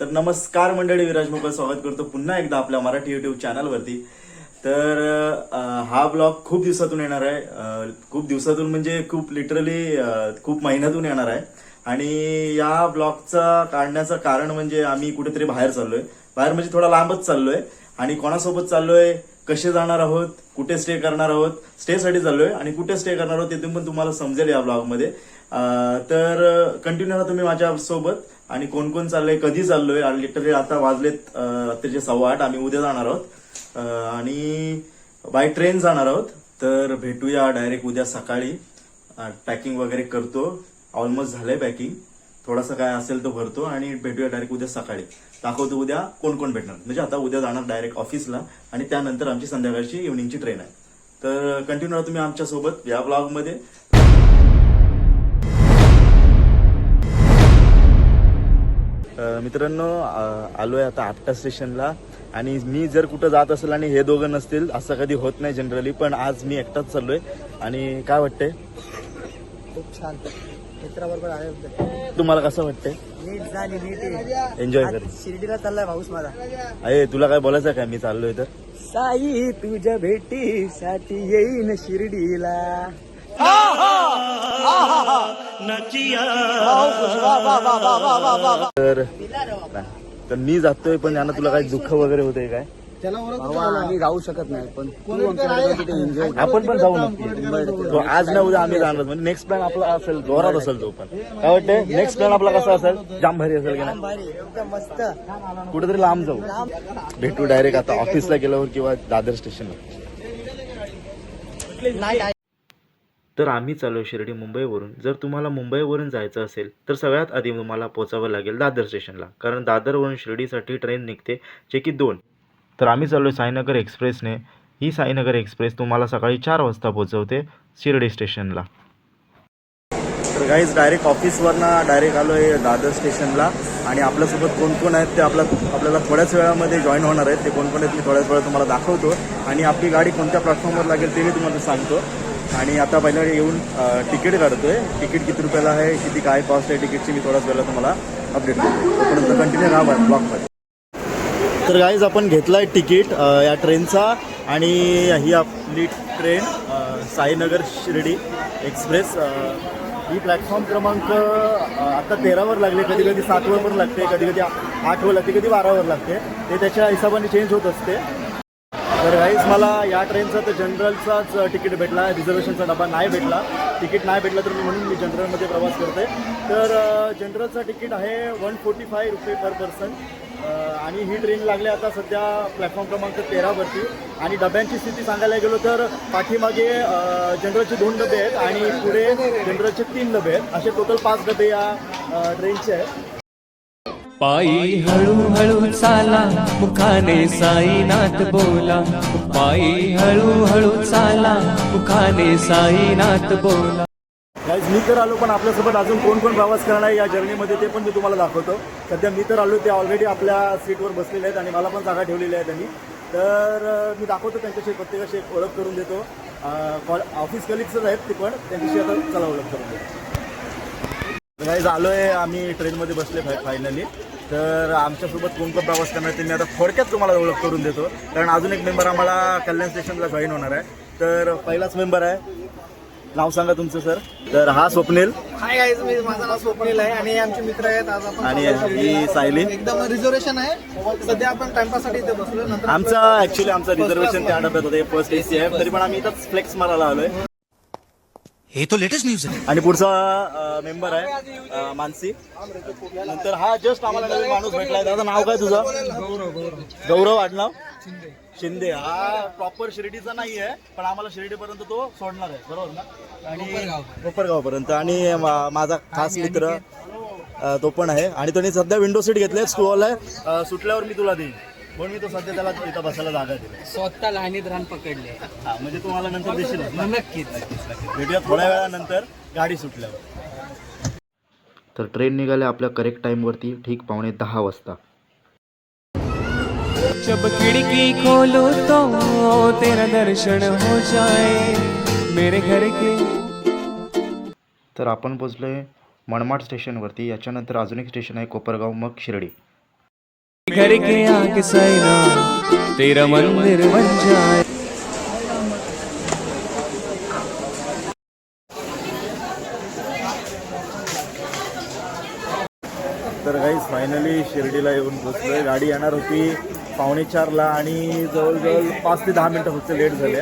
तर नमस्कार मंडळी, विराज मोकळ स्वागत करतो पुन्हा एकदा आपल्या मराठी युट्यूब चॅनलवरती. तर हा ब्लॉग खूप दिवसातून येणार आहे. खूप दिवसातून म्हणजे खूप लिटरली खूप महिन्यातून येणार आहे. आणि या ब्लॉगचा काढण्याचं कारण म्हणजे आम्ही कुठेतरी बाहेर चाललोय. बाहेर म्हणजे थोडा लांबच चाललोय. आणि कोणासोबत चाललोय, कसे जाणार आहोत, कुठे स्टे करणार आहोत, स्टेसाठी चाललोय आणि कुठे स्टे करणार आहोत ते पण तुम्हाला समजेल या ब्लॉगमध्ये. तर कंटिन्यू राहा तुम्ही माझ्या सोबत. आणि कोण कोण चाललंय, कधी चाललोय, आणि लिटरली आता वाजलेत रात्रीचे 8:15. आम्ही उद्या जाणार आहोत आणि बाय ट्रेन जाणार आहोत. तर भेटूया डायरेक्ट उद्या सकाळी. पॅकिंग वगैरे करतो, ऑलमोस्ट झालंय पॅकिंग. थोडासा काय असेल तो भरतो आणि भेटूया डायरेक्ट उद्या सकाळी. दाखवतो उद्या कोण कोण भेटणार. म्हणजे आता उद्या जाणार डायरेक्ट ऑफिसला आणि त्यानंतर आमची संध्याकाळची इव्हनिंगची ट्रेन आहे. तर कंटिन्यू राहा तुम्ही आमच्या सोबत या ब्लॉगमध्ये. मित्रांनो, आलोय आता आपटा स्टेशनला. आणि मी जर कुठं जात असेल आणि हे दोघं नसतील, असं कधी होत नाही जनरली, पण आज मी एकटाच चाललोय. आणि काय वाटतंय? खूप छान, मित्राबरोबर आले होते. तुम्हाला कसं वाटतंय? नीट झाली, नीट एन्जॉय कर. शिर्डीला चाललाय भाऊस माझा. अरे तुला काय बोलायचं काय मी चाललोय तर? साई तुझ्या भेटीसाठी येईन शिर्डीला. तर मी जातोय, पण यांना तुला काही दुःख वगैरे होतंय काय? आम्ही जाऊ शकत नाही, पण एन्जॉय. आपण पण जाऊ नक्की. तो आज ना उद्या आम्ही जाणार. म्हणजे नेक्स्ट प्लॅन आपला असेल, जोरात असेल तो. पण काय वाटतंय नेक्स्ट प्लॅन आपला कसा असेल? जाम भारी असेल की नाही? एकदम मस्त. कुठेतरी लांब जाऊ. भेटू डायरेक्ट आता ऑफिसला गेल्यावर किंवा दादर स्टेशनवर. तर आम्ही चालू शिर्डी मुंबईवरून. जर तुम्हाला मुंबईवरून जायचं असेल तर सगळ्यात आधी तुम्हाला पोचावं लागेल दादर स्टेशनला, कारण दादरवरून शिर्डीसाठी ट्रेन निघते जे की 2. तर आम्ही चाललो साईनगर एक्सप्रेसने. ही साईनगर एक्सप्रेस तुम्हाला सकाळी 4 वाजता पोचवते शिर्डी स्टेशनला. तर गाईज डायरेक्ट ऑफिसवरनं डायरेक्ट आलो आहे दादर स्टेशनला. आणि आपल्यासोबत कोण कोण आहेत ते आपल्याला थोड्याच वेळामध्ये जॉईन होणार आहेत. ते कोण कोण आहेत मी थोड्याच वेळा तुम्हाला दाखवतो. आणि आपली गाडी कोणत्या प्लॅटफॉर्मवर लागेल ते मी तुम्हाला सांगतो. आणि आता पहिल्या येऊन तिकीट काढतोय. तिकीट किती रुपयाला आहे, किती काय कॉस्ट आहे तिकीटची, मी थोड्याच वेळेला तुम्हाला अपडेट करतो. तोपर्यंत कंटिन्यू राहा ब्लॉगमध्ये. तर गाईज आपण घेतला आहे तिकीट या ट्रेनचा. आणि ही आपली ट्रेन साईनगर शिर्डी एक्सप्रेस. ही प्लॅटफॉर्म क्रमांक आता 13वर लागले, कधी कधी 7वर पण लागते, कधी कधी 8वर लागते, कधी 12वर लागते. ते त्याच्या हिशोबाने चेंज होत असते. तर गाईज मला या ट्रेनचा तर जनरलचाच तिकीट भेटला. रिझर्वेशनचा डबा नाही भेटला. तिकीट नाही भेटला तर म्हणून मी जनरलमध्ये प्रवास करते. तर जनरलचा तिकीट आहे 145 रुपये पर पर्सन. आणि ही ट्रेन लागली आता सध्या प्लॅटफॉर्म क्रमांक 13वरती. आणि डब्यांची स्थिती सांगायला गेलो तर पाठीमागे जनरलचे 2 डबे आहेत आणि पुढे जनरलचे 3 डबे आहेत. असे टोटल 5 डबे या ट्रेनचे आहेत. पायी हळूहळू चाला, मुखाने साईनाथ बोला. पायी हळूहळू चाला, मुखाने साईनाथ बोला. गाईज मी तर आलो, पण आपल्यासोबत अजून कोण कोण प्रवास करणार आहे या जर्नीमध्ये ते पण मी तुम्हाला दाखवतो. सध्या मी तर आलो, ते ऑलरेडी आपल्या सीटवर बसलेले आहेत आणि मला पण जागा ठेवलेली आहे त्यांनी. तर मी दाखवतो त्यांच्याशी, प्रत्येकाशी एक ओळख करून देतो. ऑफिस कलिग्सच आहेत ते पण, त्यांच्याशी आता चला ओळख करून देतो. गाईज आलो आहे, आम्ही ट्रेनमध्ये बसले फायनली. तर आमच्यासोबत कोण कोण प्रवास करणार ते मी आता थोडक्यात तुम्हाला ओळख करून देतो, कारण अजून एक मेंबर आम्हाला कल्याण स्टेशनला जॉईन होणार आहे. तर पहिलाच मेंबर आहे, नाव सांगा तुमचं सर. तर हा स्वप्नील. हाय गाईज, माझं नाव स्वप्नील आहे आणि आमचे मित्र आहेत. आज आपण आणि ही सायली. एकदम रिझर्वेशन आहे. सध्या आपण टाइमपाससाठी इथे बसलो. नंतर आमचा रिझर्वेशन त्या डब्यात होते, फर्स्ट एसी आहे. तरी पण आम्ही इथंच फ्लेक्स मारायला आलोय. हे तो लेटेस्ट न्यूज आहे. आणि पुढचा मेंबर आहे मानसी. नंतर हा जस्ट आम्हाला नवीन माणूस भेटलाय. त्याचं नाव काय तुझं? गौरव आडनाव शिंदे. हा प्रॉपर शिर्डीचा नाही आहे, पण आम्हाला शिर्डीपर्यंत तो सोडणार आहे, बरोबर ना? आणि कोपरगाव पर्यंत. आणि माझा खास मित्र तो पण आहे. आणि त्यांनी सध्या विंडो सीट घेतले. स्टूल आहे, सुटल्यावर मी तुला देईन म्हणून मी तो सध्या त्याला इथं बसायला जागा दिली. स्वतः लहानीत रान पकडले. हा, म्हणजे तुम्हाला नंतर देशील. नक्कीच. भेटूया थोड्या वेळानंतर गाडी सुटल्यावर. तर ट्रेन निघाले आपल्या करेक्ट टाईमवरती, ठीक 9:15 वाजता. जब खिड़की खोलो तो तेरा दर्शन हो जाए मेरे घर के. तर आपण पोचलोय मनमाड स्टेशनवरती. याच्यानंतर अजून एक स्टेशन आहे कोपरगाव, मग शिर्डी. घर के आगे साईं तेरा मंदिर बन जाए. तर गाईज फायनली शिर्डीला येऊन पोचलोय. गाडी येणार होती 3:45ला आणि जवळजवळ 5 ते 10 मिनटं फक्त लेट झाले.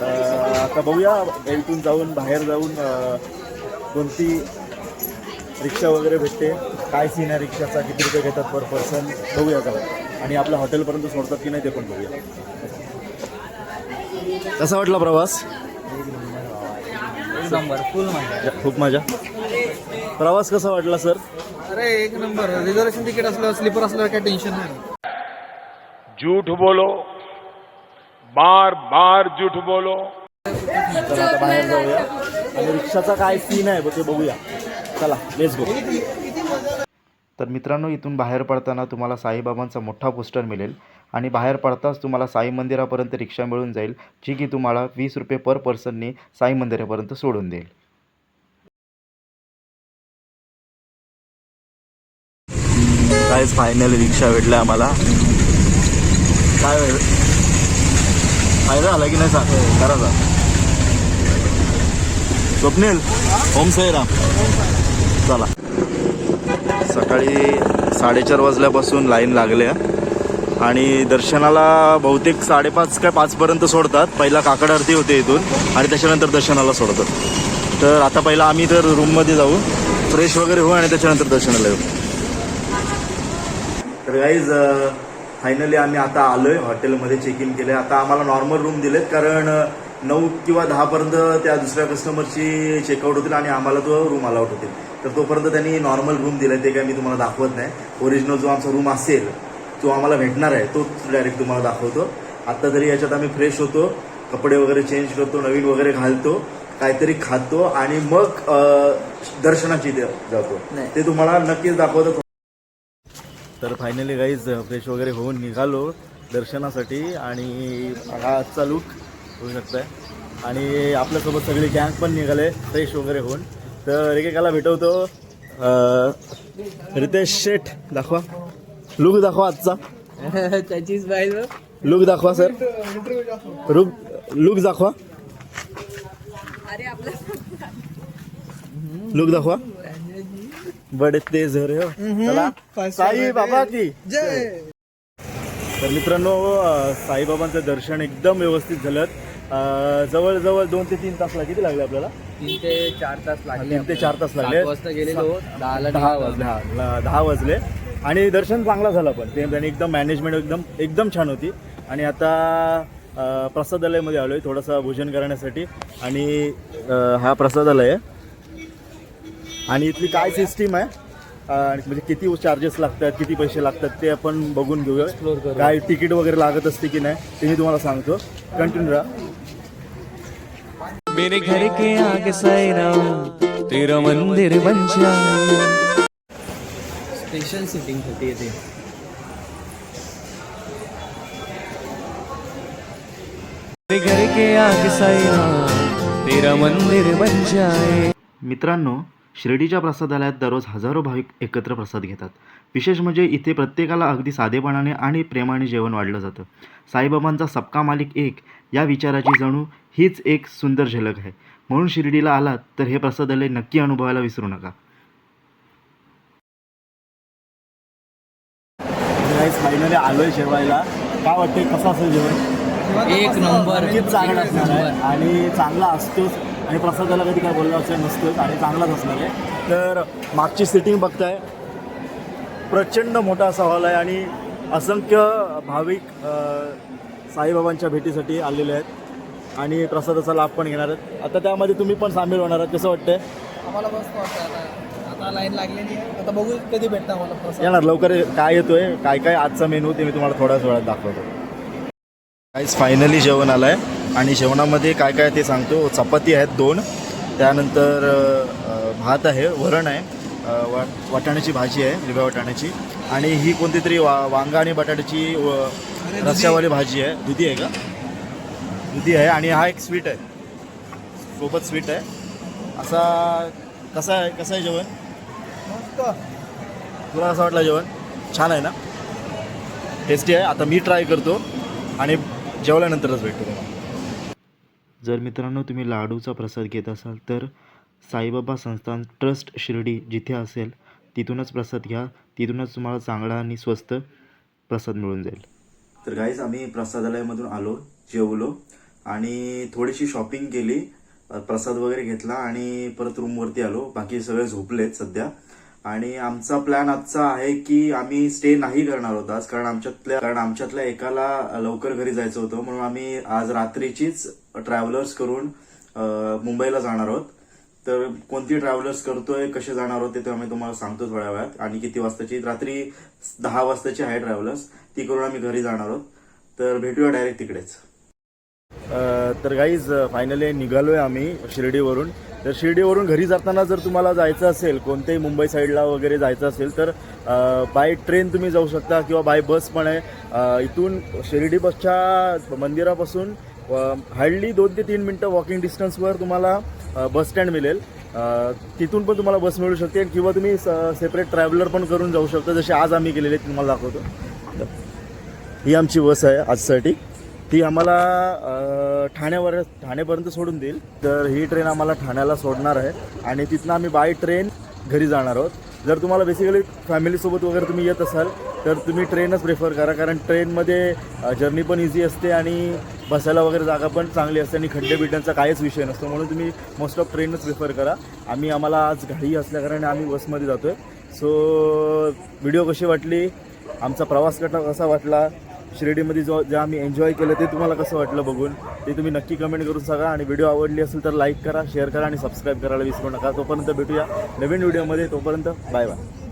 आता बघूया इथून जाऊन बाहेर जाऊन कोणती रिक्षा वगैरे भेटते, काय सीन आहे रिक्षाचा, किती रुपये घेतात पर पर्सन बघूया का, आणि आपल्या हॉटेलपर्यंत सोडतात की नाही ते पण बघूया. कसा वाटला प्रवास? नंबर फुल मजा. खूप मजा. प्रवास कसा वाटला सर? अरे एक नंबर. रिझर्वेशन तिकीट असलं, स्लीपर असलं काय टेन्शन नाही. झूठ बोलो, बार बार झूठ बोलो. तर आता बाहेर जाऊया आणि रिक्षाचा काय सीन आहे ते बघूया. चला लेट्स गो. तर मित्रांनो, इथून बाहेर पडताना तुम्हाला साईबाबांचा मोठा पोस्टर मिळेल आणि बाहेर पडताच तुम्हाला साई मंदिरापर्यंत रिक्षा मिळून जाईल, जी की तुम्हाला 20 रुपये पर पर्सननी साई मंदिरापर्यंत सोडून देईल. कायच फायनल रिक्षा भेटला आम्हाला. काय फायदा झाला की नाही सांग करायचा. स्वप्नील ओम साईराम. चला. सकाळी 4:30 वाजल्यापासून लाईन लागले आणि दर्शनाला बहुतेक 5:30 काय 5पर्यंत सोडतात. पहिला काकड आरती होते इथून आणि त्याच्यानंतर दर्शनाला सोडतात. तर आता पहिला आम्ही तर रूममध्ये जाऊ, फ्रेश वगैरे होऊ आणि त्याच्यानंतर दर्शनाला येऊ. तर गाईज फायनली आम्ही आता आलोय हॉटेलमध्ये, चेक इन केलं. आता आम्हाला नॉर्मल रूम दिलेत कारण 9 किंवा 10पर्यंत त्या दुसऱ्या कस्टमरची चेकआउट होतील आणि आम्हाला तो रूम अलाउट होतील. तर तोपर्यंत त्यांनी नॉर्मल रूम दिला, ते काय मी तुम्हाला दाखवत नाही. ओरिजिनल जो आमचा रूम असेल तो आम्हाला भेटणार आहे, तोच डायरेक्ट तुम्हाला दाखवतो. आत्ता तरी याच्यात आम्ही फ्रेश होतो, कपडे वगैरे चेंज करतो, नवीन वगैरे घालतो, काहीतरी खातो आणि मग दर्शनाची जातो. ते तुम्हाला नक्कीच दाखवतो. तर फायनली गाईज फ्रेश वगैरे होऊन निघालो दर्शनासाठी आणि हा आजचा लुक होऊ शकताय. आणि आपल्यासोबत सगळी गँग पण निघाले फ्रेश वगैरे होऊन. तर एकेकाला भेटवतो. रितेश शेठ दाखवा, लुक दाखवा आजचा. त्याचीच बाहेर लुक दाखवा सर, लुक दाखवा, लुक दाखवा. बडे तेज हो रे हो. चला साई बाबा की जय. तर मित्रांनो, साईबाबांचं दर्शन एकदम व्यवस्थित झालं. जवळजवळ 2 ते 3 तास किती लागले आपल्याला? 3 ते 4 तास लागले. 3 ते 4 तास लागले. 7 वाजता गेलेलो, 10 वाजले आणि दर्शन चांगला झालं. पण त्यांनी एकदम मॅनेजमेंट एकदम छान होती. आणि आता प्रसादालयमध्ये आलो आहे थोडंसं भोजन करण्यासाठी. आणि हा प्रसादालय आहे आणि इथली काय सिस्टीम आहे, म्हणजे किती चार्जेस लागतात, किती पैसे लागतात ते आपण बघून घेऊया. काय तिकीट वगैरे लागत असते की नाही ते मी तुम्हाला सांगतो. कंटिन्यू राहा. मेरे घर के आगे साईं तेरा मंदिर बन जाए. स्पेशल सिटिंग होती येते. मेरे घर के आगे साईं तेरा मंदिर बन जाए. मित्रांनो, शिर्डीच्या प्रसादालयात दररोज हजारो भाविक एकत्र प्रसाद घेतात. विशेष म्हणजे इथे प्रत्येकाला अगदी साधेपणाने आणि प्रेमाने जेवण वाढलं जातं. साईबाबांचा सबका मालिक एक या विचाराची जणू हीच एक सुंदर झलक आहे. म्हणून शिर्डीला आलात तर हे प्रसादालय नक्की अनुभवायला विसरू नका. फायनली आलोय जेवायला. काय वाटते कसं असेल जेवण? एक नंबर. नक्कीच चांगला असणार आहे आणि चांगला असतोच. आणि प्रसादाला कधी काय बोललं असेल नसतंच आणि चांगलाच असणार आहे. तर मागची सिटिंग बघताय, प्रचंड मोठा असा हॉल आहे आणि असंख्य भाविक साईबाबांच्या भेटीसाठी आलेले आहेत आणि प्रसादाचा लाभ पण घेणार आहेत. आता त्यामध्ये तुम्ही पण सामील होणार आहात. कसं वाटतंय? आम्हाला मस्त वाटतं. आता लाईन लागलेली आहे, आता बघू कधी भेटतं आम्हाला प्रसाद. येणार लवकर. काय येतोय, काय आजचा मेनू ते मी तुम्हाला थोड्याच वेळात दाखवतो. काहीच फायनली जेवण आलं आहे आणि जेवणामध्ये काय ते सांगतो. चपाती आहेत 2, त्यानंतर भात आहे, वरण आहे, वाटाण्याची भाजी आहे, हिरव्या वाटाण्याची, आणि ही कोणती तरी वांगा आणि बटाट्याची रस्स्यावाली भाजी आहे. दुधी आहे का? दुधी आहे. आणि हा एक स्वीट आहे, सोबत स्वीट आहे. असा कसं आहे जेवण? मस्त. तुला कसं वाटलं जेवण? छान आहे ना? टेस्टी आहे. आता मी ट्राय करतो आणि जेवल्यानंतरच भेटतो तुम्हाला. जर मित्रांनो तुम्ही लाडूचा प्रसाद घेत असाल तर साईबाबा संस्थान ट्रस्ट शिर्डी जिथे असेल तिथूनच प्रसाद घ्या. तिथूनच तुम्हाला चांगला आणि स्वस्त प्रसाद मिळून जाईल. तर गाईज आम्ही प्रसादालयामधून आलो, जेवलो आणि थोडीशी शॉपिंग केली, प्रसाद वगैरे घेतला आणि परत रूमवरती आलो. बाकी सगळे झोपलेत सध्या. आणि आमचा प्लॅन आजचा आहे की आम्ही स्टे नाही करणार होता आज, कारण आमच्यातल्या एकाला लवकर घरी जायचं होतं, म्हणून आम्ही आज रात्रीचीच ट्रॅव्हलर्स करून मुंबईला जाणार आहोत. तर कोणती ट्रॅव्हलर्स करतोय, कसे जाणार आहोत ते आम्ही तुम्हाला सांगतो थोड्या वेळात. आणि किती वाजताची, रात्री 10 वाजताची आहे ट्रॅव्हलर्स, ती करून आम्ही घरी जाणार आहोत. तर भेटूया डायरेक्ट तिकडेच. तर गाईज फायनली निघालोय आम्ही शिर्डीवरून. तर शिर्डीवरून घरी जाताना जर तुम्हाला जायचं असेल, कोणत्याही मुंबई साईडला वगैरे जायचं असेल तर बाय ट्रेन तुम्ही जाऊ शकता किंवा बाय बस पण आहे. इथून शिर्डी बसच्या मंदिरापासून हार्डली 2 ते 3 मिनटं वॉकिंग डिस्टन्सवर तुम्हाला बस स्टँड मिळेल. तिथून पण तुम्हाला बस मिळू शकते किंवा तुम्ही सेपरेट ट्रॅव्हलर पण करून जाऊ शकता, जसे आज आम्ही केलेले तुम्हाला दाखवतो. ही आमची बस आहे आजसाठी. ती आम्हाला ठाण्यापर्यंत सोडून देईल. तर ही ट्रेन आम्हाला ठाण्याला सोडणार आहे आणि तिथनं आम्ही बाय ट्रेन घरी जाणार आहोत. जर तुम्हाला बेसिकली फॅमिलीसोबत वगैरे तुम्ही येत असाल तर तुम्ही ट्रेनच प्रेफर करा, कारण ट्रेनमध्ये जर्नी पण इझी असते आणि बसायला वगैरे जागा पण चांगली असते आणि खड्डे-बिड्ड्यांचा काहीच विषय नसतो, म्हणून तुम्ही मोस्ट ऑफ ट्रेनच प्रेफर करा. आम्हाला आज घाई असल्याकारणे आम्ही बसमध्ये जातो आहे. सो व्हिडिओ कशी वाटली, आमचा प्रवास कसा वाटला, शिर्डीमध्ये जे आम्ही एन्जॉय केलं ते तुम्हाला कसं वाटलं बघून, ते तुम्ही नक्की कमेंट करून सांगा. आणि व्हिडिओ आवडली असेल तर लाईक करा, शेअर करा आणि सबस्क्राईब करायला विसरू नका. तोपर्यंत भेटूया नवीन व्हिडिओमध्ये. तोपर्यंत बाय बाय.